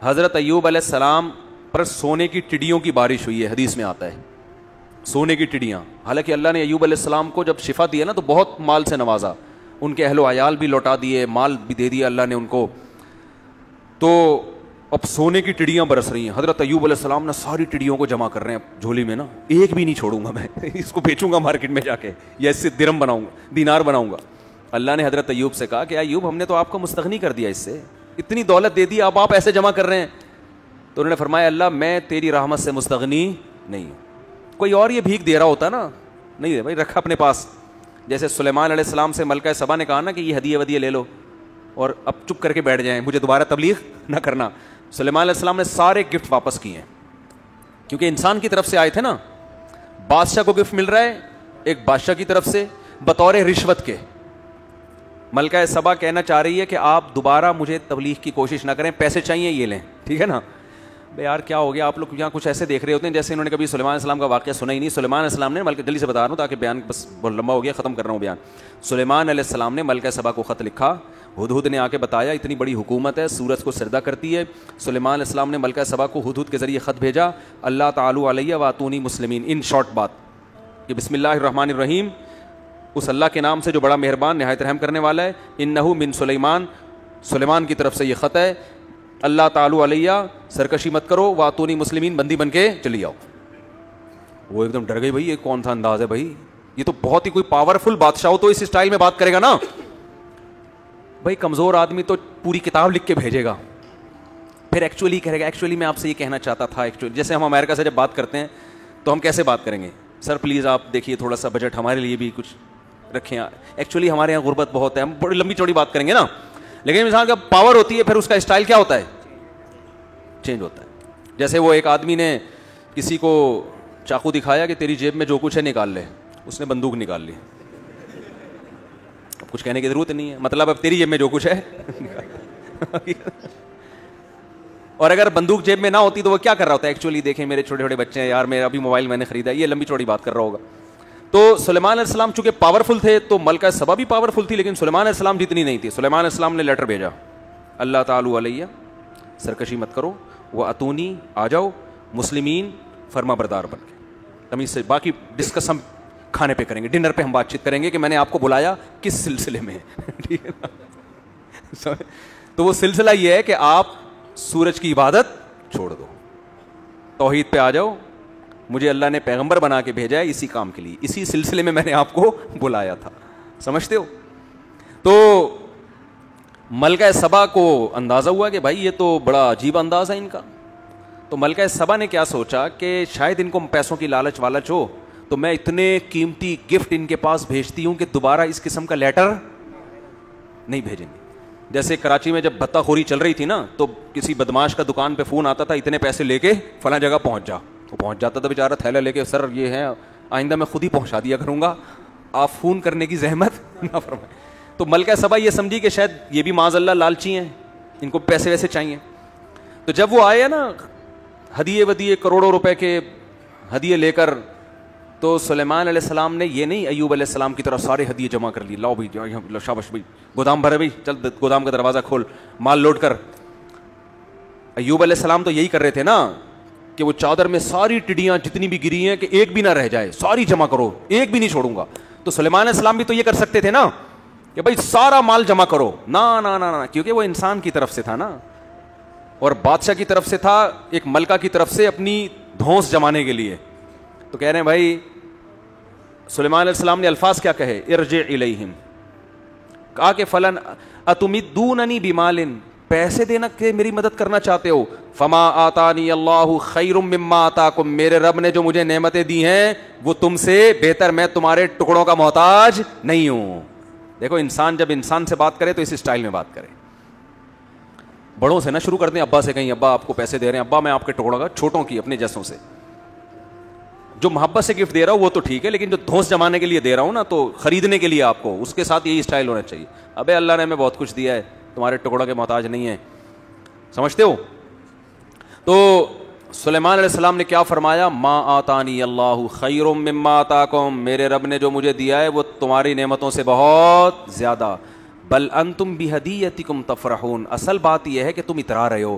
حضرت ایوب علیہ السلام پر سونے کی ٹڈیوں کی بارش ہوئی ہے, حدیث میں آتا ہے سونے کی ٹڈیاں. حالانکہ اللہ نے ایوب علیہ السلام کو جب شفا دیا نا تو بہت مال سے نوازا, ان کے اہل و عیال بھی لوٹا دیے, مال بھی دے دیا اللہ نے ان کو. تو اب سونے کی ٹڈیاں برس رہی ہیں. حضرت ایوب علیہ السلام نے ساری ٹڈیوں کو جمع کر رہے ہیں جھولی میں نا, ایک بھی نہیں چھوڑوں گا میں, اس کو بیچوں گا مارکیٹ میں جا کے, یا اس سے درم بناؤں گا, دینار بناؤں گا. اللہ نے حضرت ایوب سے کہا کہ ایوب ہم نے تو آپ کو مستغنی کر دیا, اس سے اتنی دولت دے دی, اب آپ ایسے جمع کر رہے ہیں. تو انہوں نے فرمایا اللہ میں تیری رحمت سے مستغنی نہیں ہوں. کوئی اور یہ بھیک دے رہا ہوتا نا, نہیں دے بھائی, رکھا اپنے پاس. جیسے سلیمان علیہ السلام سے ملکہ سبا نے کہا نا کہ یہ ہدیے ودیے لے لو اور اب چپ کر کے بیٹھ جائیں, مجھے دوبارہ تبلیغ نہ کرنا. سلیمان علیہ السلام نے سارے گفٹ واپس کیے ہیں, کیونکہ انسان کی طرف سے آئے تھے نا. بادشاہ کو گفٹ مل رہا ہے ایک بادشاہ کی طرف سے بطور رشوت کے. ملکہ سبا کہنا چاہ رہی ہے کہ آپ دوبارہ مجھے تبلیغ کی کوشش نہ کریں, پیسے چاہیے یہ لیں, ٹھیک ہے نا. بھائی یار کیا ہو گیا, آپ لوگ یہاں کچھ ایسے دیکھ رہے ہوتے ہیں جیسے انہوں نے کبھی سلیمان علیہ السلام کا واقعہ سنا ہی نہیں. سلیمان علیہ السلام نے, ملکہ جلدی سے بتا رہا ہوں تاکہ بیان بس بہت لمبا ہو گیا, ختم کر رہا ہوں بیان. سلیمان علیہ السلام نے ملکہ سبا کو خط لکھا, ہدہد نے آ کے بتایا اتنی بڑی حکومت ہے, سورج کو سجدہ کرتی ہے. سلیمان علیہ السلام نے ملکہ سبا کو ہدہد کے ذریعے خط بھیجا, اللہ تعالی علیہ واتونی مسلمین. ان شارٹ بات کہ بسم اللہ الرحمن الرحیم, اس اللہ کے نام سے جو بڑا مہربان نہایت رحم کرنے والا ہے. انہو من سلیمان, سلیمان کی طرف سے یہ خط ہے. اللہ تعالی علیہ, سرکشی مت کرو, واتونی مسلمین, بندی بن کے چلی آؤ. وہ ایک دم ڈر گئی, بھائی یہ کون سا انداز ہے بھائی, یہ تو بہت ہی کوئی پاورفل بادشاہ ہو تو اس اسٹائل میں بات کرے گا نا. بھائی کمزور آدمی تو پوری کتاب لکھ کے بھیجے گا, پھر ایکچولی کہے گا ایکچولی میں آپ سے یہ کہنا چاہتا تھا. ایکچولی جیسے ہم امریکہ سے جب بات کرتے ہیں تو ہم کیسے بات کریں گے, سر پلیز آپ دیکھیے تھوڑا سا بجٹ ہمارے لیے بھی کچھ رکھیں, ایکچولی ہمارے یہاں غربت بہت ہے, ہم بڑی لمبی چوڑی بات کریں گے نا. لیکن انسان کا پاور ہوتی ہے پھر اس کا اسٹائل کیا ہوتا ہے, چینج ہوتا ہے. جیسے وہ ایک آدمی نے کسی کو چاقو دکھایا کہ تیری جیب میں جو کچھ ہے نکال لے, اس نے بندوق نکال لی. اب کچھ کہنے کی ضرورت نہیں ہے, مطلب اب تیری جیب میں جو کچھ ہے اور اگر بندوق جیب میں نہ ہوتی تو وہ کیا کر رہا ہوتا ہے, ایکچولی دیکھیں میرے چھوٹے چھوٹے بچے ہیں یار, میرا ابھی موبائل میں نے خریدا, یہ لمبی چوڑی بات کر رہا ہوگا. تو سلیمان علیہ السلام چونکہ پاورفل تھے تو ملکہ سبا بھی پاورفل تھی, لیکن سلیمان علیہ السلام جتنی نہیں تھی. سلیمان علیہ السلام نے لیٹر بھیجا, اللہ تعالی علیہ, سرکشی مت کرو, وہ اتونی, آ جاؤ, مسلمین, فرما بردار بن کے. تمیز سے باقی ڈسکس ہم کھانے پہ کریں گے, ڈنر پہ ہم بات چیت کریں گے کہ میں نے آپ کو بلایا کس سلسلے میں, ٹھیک ہے نا. تو وہ سلسلہ یہ ہے کہ آپ سورج کی عبادت چھوڑ دو, توحید پہ آ جاؤ. مجھے اللہ نے پیغمبر بنا کے بھیجا ہے اسی کام کے لیے, اسی سلسلے میں نے آپ کو بلایا تھا, سمجھتے ہو. تو ملکہ سبا کو اندازہ ہوا کہ بھائی یہ تو بڑا عجیب انداز ہے ان کا. تو ملکہ سبا نے کیا سوچا کہ شاید ان کو پیسوں کی لالچ والچ ہو, تو میں اتنے قیمتی گفٹ ان کے پاس بھیجتی ہوں کہ دوبارہ اس قسم کا لیٹر نہیں بھیجیں گے. جیسے کراچی میں جب بھتہ خوری چل رہی تھی نا, تو کسی بدماش کا دکان پہ فون آتا تھا, اتنے پیسے لے کے فلاں جگہ پہنچ جا, وہ پہنچ جاتا تھا بیچارہ تھیلا لے کے, سر یہ ہے آئندہ میں خود ہی پہنچا دیا کروں گا, آپ فون کرنے کی زحمت نہ فرمائیں. تو ملکہ سبا یہ سمجھی کہ شاید یہ بھی معاذ اللہ لالچی ہیں, ان کو پیسے ویسے چاہیے. تو جب وہ آئے نا ہدیے ودیے کروڑوں روپے کے ہدیے لے کر, تو سلیمان علیہ السلام نے یہ نہیں ایوب علیہ السلام کی طرح سارے ہدیے جمع کر لیے, لاؤ بھائی شاباش بھائی, گودام بھرے بھائی, چل گودام کا دروازہ کھول, مال لوٹ کر. ایوب علیہ السلام تو یہی کر رہے تھے نا کہ وہ چادر میں ساری ٹڈیاں جتنی بھی گری ہیں کہ ایک بھی نہ رہ جائے, ساری جمع کرو, ایک بھی نہیں چھوڑوں گا. تو سلیمان علیہ السلام بھی تو یہ کر سکتے تھے نا کہ بھائی سارا مال جمع کرو, نہ کیونکہ وہ انسان کی طرف سے تھا نا, اور بادشاہ کی طرف سے تھا, ایک ملکہ کی طرف سے اپنی دھونس جمانے کے لیے. تو کہہ رہے ہیں بھائی, سلیمان علیہ السلام نے الفاظ کیا کہے, ارجع الیہم, کہا کہ فلن اتمدوننی بمال, پیسے دینا کہ میری مدد کرنا چاہتے ہو, فما آتانی اللہ خیر مما آتاکم, میرے رب نے جو مجھے نعمتیں دی ہیں وہ تم سے بہتر, میں تمہارے ٹکڑوں کا محتاج نہیں ہوں. دیکھو انسان جب انسان سے بات کرے تو اس اسٹائل میں بات کرے, بڑوں سے نہ شروع کر دیں, ابا سے کہیں ابا آپ کو پیسے دے رہے ہیں, ابا میں آپ کے ٹکڑوں کا, چھوٹوں کی اپنے جیسوں سے. جو محبت سے گفٹ دے رہا ہوں وہ تو ٹھیک ہے, لیکن جو دھونس جمانے کے لیے دے رہا ہوں نا, تو خریدنے کے لیے آپ کو, اس کے ساتھ یہی اسٹائل ہونا چاہیے. ابے اللہ نے ہمیں بہت کچھ دیا ہے, تمہارے ٹکڑوں کے محتاج نہیں ہے, سمجھتے ہو. تو سلیمان علیہ السلام نے کیا فرمایا, ما آتانی اللہ خیر مما آتاکم, میرے رب نے جو مجھے دیا ہے وہ تمہاری نعمتوں سے بہت زیادہ, بل انتم بہدیتکم تفرحون, اصل بات یہ ہے کہ تم اترا رہے ہو,